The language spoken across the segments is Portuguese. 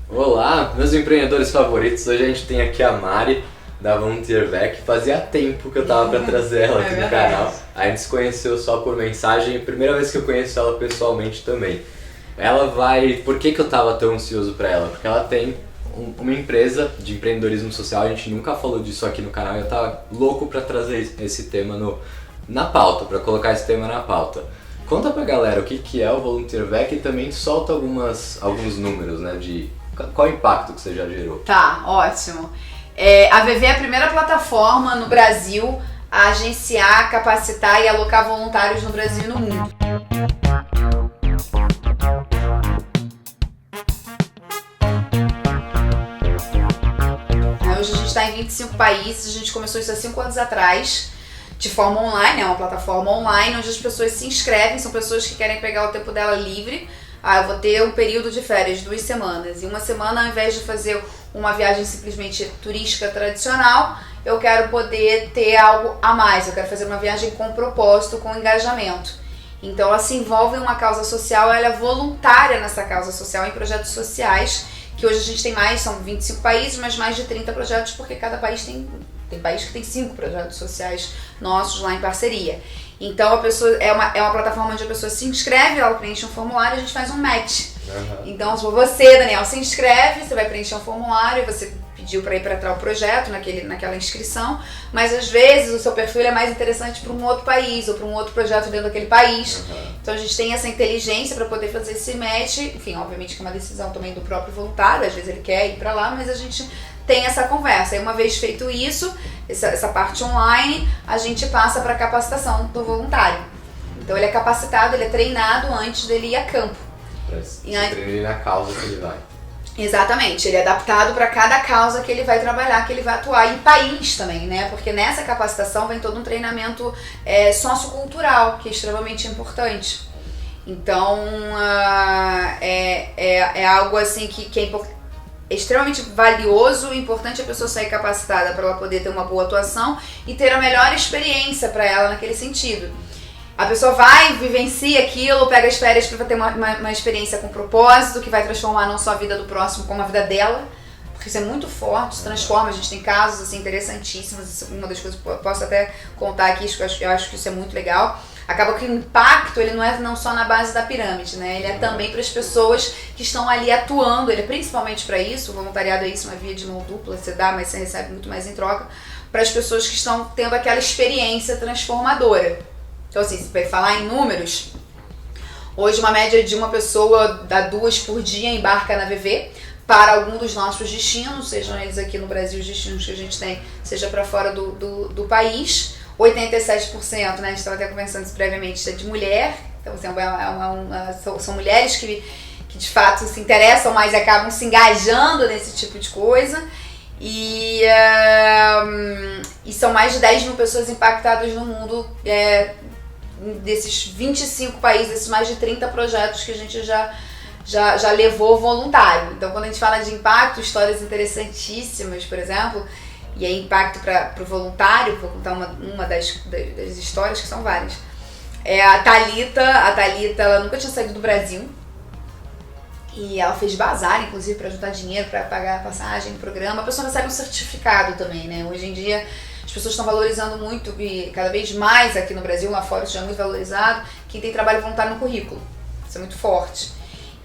Olá, meus empreendedores favoritos. Hoje a gente tem aqui a Mari, da Volunteer Vec. Fazia tempo que eu tava pra trazer ela aqui no canal. A gente se conheceu só por mensagem, primeira vez que eu conheço ela pessoalmente também. Ela vai... Por que eu tava tão ansioso pra ela? Porque ela tem uma empresa de empreendedorismo social, a gente nunca falou disso aqui no canal, eu tava louco pra trazer esse tema na pauta, pra colocar esse tema na pauta. Conta pra galera o que é o Volunteer Vec e também solta alguns números, né, de qual o impacto que você já gerou. Tá, ótimo. A VV é a primeira plataforma no Brasil a agenciar, capacitar e alocar voluntários no Brasil e no mundo. Hoje a gente está em 25 países, a gente começou isso há 5 anos atrás, de forma online, é uma plataforma online onde as pessoas se inscrevem, são pessoas que querem pegar o tempo dela livre. Eu vou ter um período de férias, 2 semanas, e uma semana, ao invés de fazer uma viagem simplesmente turística tradicional, eu quero poder ter algo a mais, eu quero fazer uma viagem com propósito, com engajamento. Então ela se envolve em uma causa social, ela é voluntária nessa causa social, em projetos sociais, que hoje a gente tem são 25 países, mas mais de 30 projetos, porque cada país tem país que tem 5 projetos sociais nossos lá em parceria. Então a pessoa é uma plataforma onde a pessoa se inscreve, ela preenche um formulário e a gente faz um match. Uhum. Então se você, Daniel, se inscreve, você vai preencher um formulário, você pediu para ir para tal projeto naquela inscrição, mas às vezes o seu perfil é mais interessante para um outro país ou para um outro projeto dentro daquele país. Uhum. Então a gente tem essa inteligência para poder fazer esse match, enfim, obviamente que é uma decisão também do próprio voluntário, às vezes ele quer ir para lá, mas a gente tem essa conversa. E uma vez feito isso, essa parte online, a gente passa para a capacitação do voluntário. Então ele é capacitado, ele é treinado antes dele ir a campo. Treinar na causa que ele vai. Exatamente, ele é adaptado para cada causa que ele vai trabalhar, que ele vai atuar, e país também, né? Porque nessa capacitação vem todo um treinamento sociocultural, que é extremamente importante. Então é algo assim que é extremamente valioso e importante a pessoa sair capacitada para ela poder ter uma boa atuação e ter a melhor experiência para ela naquele sentido. A pessoa vai, vivencia aquilo, pega as férias para ter uma experiência com propósito, que vai transformar não só a vida do próximo, como a vida dela, porque isso é muito forte, isso transforma. A gente tem casos assim, interessantíssimos, isso é uma das coisas que eu posso até contar aqui, eu acho que isso é muito legal. Acaba que o impacto ele não é não só na base da pirâmide, né? Ele é também para as pessoas que estão ali atuando, ele é principalmente para isso. O voluntariado é isso, uma via de mão dupla, você dá, mas você recebe muito mais em troca, para as pessoas que estão tendo aquela experiência transformadora. Então assim, se falar em números, hoje uma média de uma pessoa dá 2 por dia embarca na VV para algum dos nossos destinos, sejam eles aqui no Brasil os destinos que a gente tem, seja para fora do país. 87%, né, a gente estava até conversando isso previamente, é de mulher. Então assim, são mulheres que de fato se interessam mais e acabam se engajando nesse tipo de coisa. E são mais de 10 mil pessoas impactadas no mundo, desses 25 países, desses mais de 30 projetos que a gente já levou voluntário. Então quando a gente fala de impacto, histórias interessantíssimas, por exemplo, e aí impacto para o voluntário, vou contar uma das histórias, que são várias. A Thalita, ela nunca tinha saído do Brasil, e ela fez bazar, inclusive, para juntar dinheiro, para pagar a passagem no programa. A pessoa recebe um certificado também, né? Hoje em dia as pessoas estão valorizando muito, e cada vez mais aqui no Brasil, lá fora isso já é muito valorizado, quem tem trabalho voluntário no currículo. Isso é muito forte.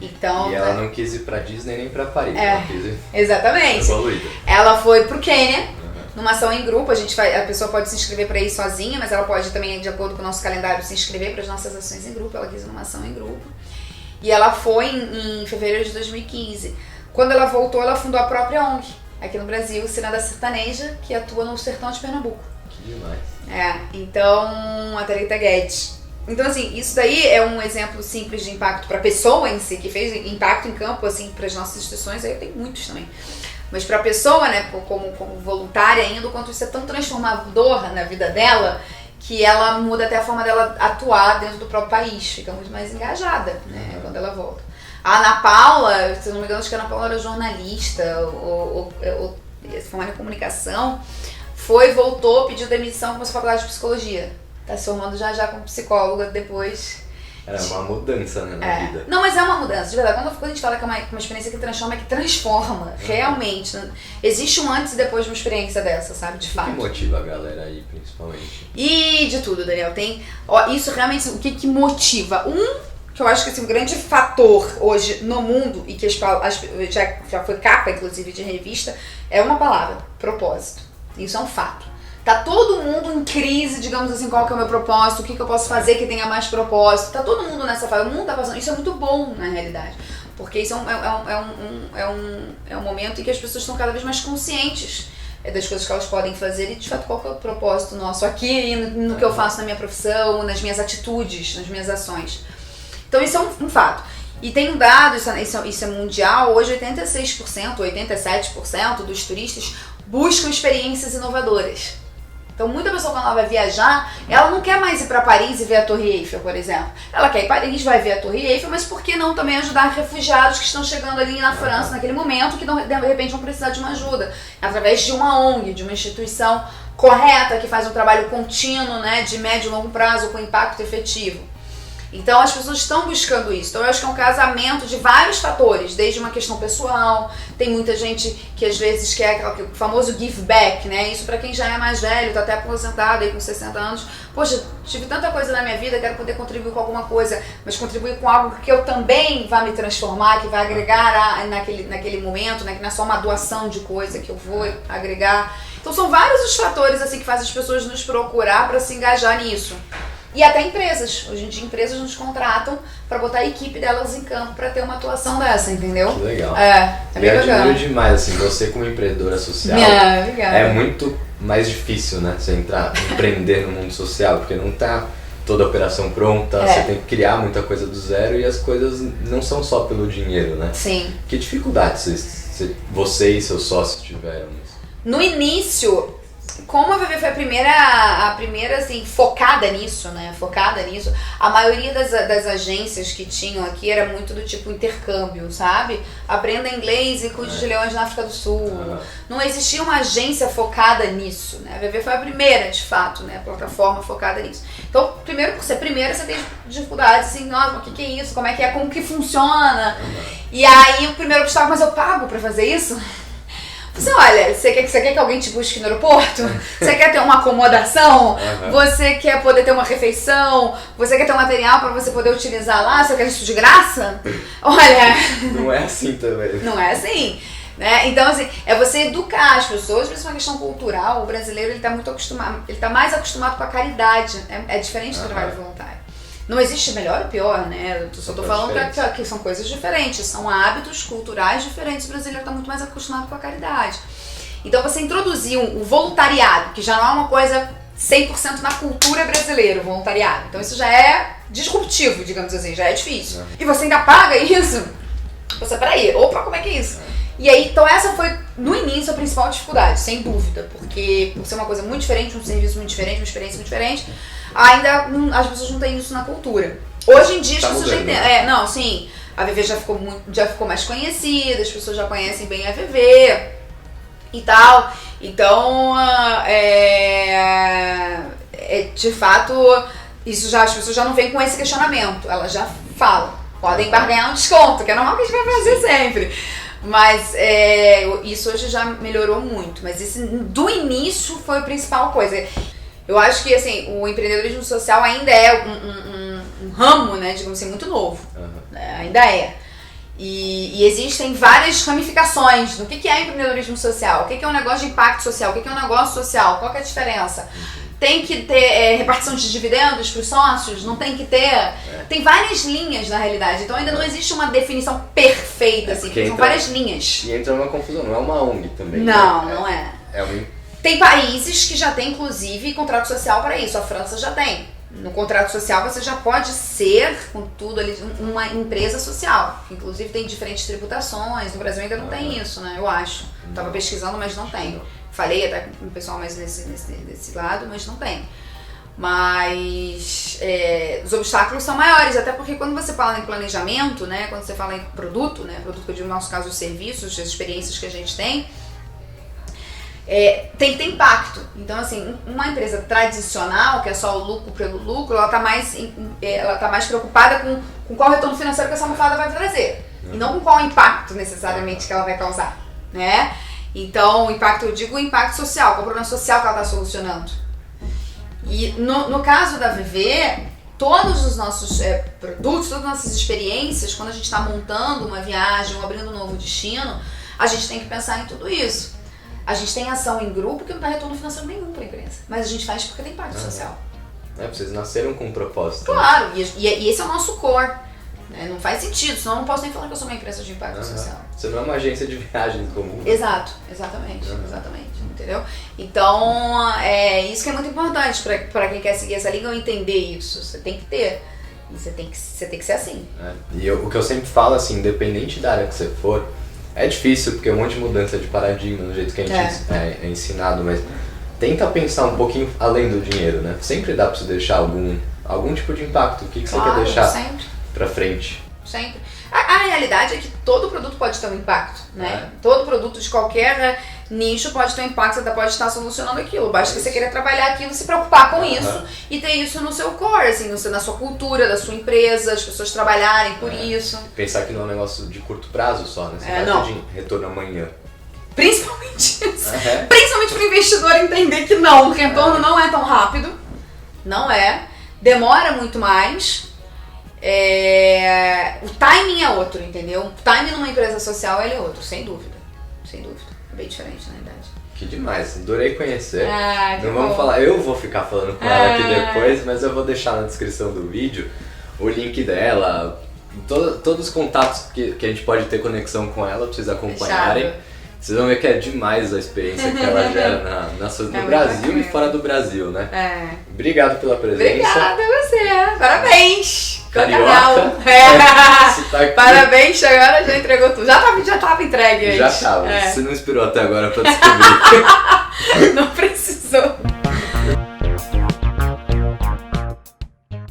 Então, e ela não quis ir pra Disney nem pra Paris, ela quis ir. Exatamente. Ela foi pro Quênia, numa ação em grupo. A pessoa pode se inscrever para ir sozinha, mas ela pode também, de acordo com o nosso calendário, se inscrever para as nossas ações em grupo. Ela quis ir numa ação em grupo. E ela foi em fevereiro de 2015. Quando ela voltou, ela fundou a própria ONG, aqui no Brasil, Ciranda Sertaneja, que atua no sertão de Pernambuco. Que demais. Então, a Thalita Guedes. Então, assim, isso daí é um exemplo simples de impacto para a pessoa em si, que fez impacto em campo, assim, para as nossas instituições. Aí tem muitos também. Mas para a pessoa, né, como voluntária ainda, o quanto isso é tão transformador na vida dela, que ela muda até a forma dela atuar dentro do próprio país. Fica muito mais engajada, né, quando ela volta. A Ana Paula, se eu não me engano, acho que a Ana Paula era jornalista, ou se formar em comunicação, voltou, pediu demissão, começou a faculdade de psicologia. Tá se formando já como psicóloga depois Era uma mudança, né, na vida. Não, mas é uma mudança, de verdade. Quando a gente fala que é uma experiência que transforma, é que transforma, realmente. Né? Existe um antes e depois de uma experiência dessa, sabe? De fato. O que motiva a galera aí, principalmente? E de tudo, Daniel. Tem, isso realmente, o que motiva? Que eu acho que assim, um grande fator hoje no mundo, e que já foi capa, inclusive, de revista, é uma palavra: propósito. Isso é um fato. Tá todo mundo em crise, digamos assim, qual que é o meu propósito, o que eu posso fazer que tenha mais propósito. Tá todo mundo nessa fase, o mundo tá passando. Isso é muito bom, na realidade. Porque isso é um momento em que as pessoas estão cada vez mais conscientes das coisas que elas podem fazer e, de fato, qual que é o propósito nosso aqui, no que eu faço na minha profissão, nas minhas atitudes, nas minhas ações. Então isso é um fato. E tem um dado, isso é mundial, hoje 86%, 87% dos turistas buscam experiências inovadoras. Então muita pessoa, quando ela vai viajar, ela não quer mais ir para Paris e ver a Torre Eiffel, por exemplo. Ela quer ir para Paris, vai ver a Torre Eiffel, mas por que não também ajudar refugiados que estão chegando ali na França naquele momento, que de repente vão precisar de uma ajuda? Através de uma ONG, de uma instituição correta, que faz um trabalho contínuo, né, de médio e longo prazo, com impacto efetivo. Então as pessoas estão buscando isso. Então eu acho que é um casamento de vários fatores, desde uma questão pessoal, tem muita gente que às vezes quer o famoso give back, né? Isso para quem já é mais velho, tá até aposentado aí com 60 anos. Poxa, tive tanta coisa na minha vida, quero poder contribuir com alguma coisa, mas contribuir com algo que eu também vai me transformar, que vai agregar naquele momento, né? Que não é só uma doação de coisa que eu vou agregar. Então são vários os fatores assim que fazem as pessoas nos procurar para se engajar nisso. E até empresas. Hoje em dia, empresas nos contratam para botar a equipe delas em campo para ter uma atuação dessa, entendeu? Que legal. É bem bacana. Eu admiro demais, assim, você como empreendedora social. É muito mais difícil, né? Você empreender no mundo social, porque não tá toda a operação pronta, você tem que criar muita coisa do zero e as coisas não são só pelo dinheiro, né? Sim. Que dificuldades você e seus sócios tiveram nisso? No início, como a VV foi a primeira assim, focada nisso, né? A maioria das agências que tinham aqui era muito do tipo intercâmbio, sabe? Aprenda inglês e cuide de leões na África do Sul. Não existia uma agência focada nisso, né? A VV foi a primeira, de fato, né? A plataforma focada nisso. Então, primeiro, por ser primeira, você tem dificuldades, assim, nossa, o que é isso? Como é que é? Como que funciona? E aí, o primeiro obstáculo, mas eu pago pra fazer isso? Você olha, você quer que alguém te busque no aeroporto? Você quer ter uma acomodação? Você quer poder ter uma refeição? Você quer ter um material para você poder utilizar lá? Você quer isso de graça? Olha... Não é assim também. Não é assim. Né? Então, assim, é você educar as pessoas, por isso é uma questão cultural. O brasileiro, ele tá muito acostumado, ele tá mais acostumado com a caridade. É diferente do trabalho voluntário. Não existe melhor ou pior, né? Eu só tô falando que são coisas diferentes, são hábitos culturais diferentes. O brasileiro está muito mais acostumado com a caridade. Então você introduzir o voluntariado, que já não é uma coisa 100% na cultura brasileira, o voluntariado. Então isso já é disruptivo, digamos assim, já é difícil. E você ainda paga isso? Você, peraí, opa, como é que é isso? E aí, então essa foi, no início, a principal dificuldade, sem dúvida. Porque por ser uma coisa muito diferente, um serviço muito diferente, uma experiência muito diferente, ainda as pessoas não têm isso na cultura. Hoje em dia as pessoas já entendem. Não, sim, a VV já ficou mais conhecida, as pessoas já conhecem bem a VV e tal. Então, de fato, as pessoas já não vêm com esse questionamento. Elas já falam, podem barganhar um desconto, que é normal que a gente vai fazer sempre. Mas isso hoje já melhorou muito. Mas do início foi a principal coisa. Eu acho que assim, o empreendedorismo social ainda é um ramo, né, digamos assim, muito novo. Né, ainda é. E existem várias ramificações do que é empreendedorismo social, o que é um negócio de impacto social, o que é um negócio social, qual que é a diferença. Tem que ter repartição de dividendos para os sócios? Não tem que ter? Tem várias linhas na realidade, então ainda não existe uma definição perfeita, assim, são várias linhas. E entra uma confusão, não é uma ONG também. Não, não é. Tem países que já têm, inclusive, contrato social para isso. A França já tem. No contrato social você já pode ser, com tudo ali, uma empresa social. Inclusive tem diferentes tributações. No Brasil ainda não tem isso, né? Eu acho. Tava pesquisando, mas não tem. Falei até com o pessoal mais desse lado, mas não tem. Mas os obstáculos são maiores, até porque quando você fala em planejamento, né? Quando você fala em produto, né? Produto que eu digo no nosso caso os serviços, as experiências que a gente tem, tem que ter impacto. Então, assim, uma empresa tradicional, que é só o lucro pelo lucro, ela tá mais preocupada com qual retorno financeiro que essa almofada vai trazer. E não com qual impacto, necessariamente, que ela vai causar, né? Então, o impacto, eu digo o impacto social, qual o problema social que ela está solucionando. E no caso da VV, todos os nossos produtos, todas as nossas experiências, quando a gente está montando uma viagem ou abrindo um novo destino, a gente tem que pensar em tudo isso. A gente tem ação em grupo que não dá retorno financeiro nenhum para a empresa, mas a gente faz porque tem impacto social. Vocês nasceram com um propósito. Claro, né? e esse é o nosso core. Né? Não faz sentido, senão eu não posso nem falar que eu sou uma empresa de impacto social. Você não é uma agência de viagens comum. Exato, exatamente, entendeu? Então, isso que é muito importante para quem quer seguir essa linha, ou entender isso. Você tem que ter, e você tem que ser assim. E o que eu sempre falo, assim, independente da área que você for, é difícil, porque é um monte de mudança de paradigma no jeito que a gente é ensinado, mas tenta pensar um pouquinho além do dinheiro, né? Sempre dá pra você deixar algum tipo de impacto. O que você quer deixar pra frente? Sempre. A realidade é que todo produto pode ter um impacto, né? Todo produto de qualquer nicho pode ter um impacto, você pode estar solucionando aquilo. Basta que você queira trabalhar aquilo, se preocupar com isso e ter isso no seu core, assim, na sua cultura, da sua empresa, as pessoas trabalharem por isso. Pensar que não é um negócio de curto prazo só, né? Você vai ter retorno amanhã. Principalmente isso. Principalmente para o investidor entender que não, o retorno não é tão rápido. Não é. Demora muito mais. O timing é outro, entendeu? O timing numa empresa social ele é outro, sem dúvida. Sem dúvida. É bem diferente, na verdade. Que demais, adorei conhecer. Não vamos falar, eu vou ficar falando com ela aqui depois, mas eu vou deixar na descrição do vídeo o link dela, todos os contatos que a gente pode ter conexão com ela, pra vocês acompanharem. Fechado. Vocês vão ver que é demais a experiência que ela gera no Brasil e fora do Brasil, né? Obrigado pela presença. Obrigada a você. Parabéns. Carioca. Parabéns, agora já entregou tudo. Já tava entregue aí. Já tava. Você não esperou até agora pra descobrir. Não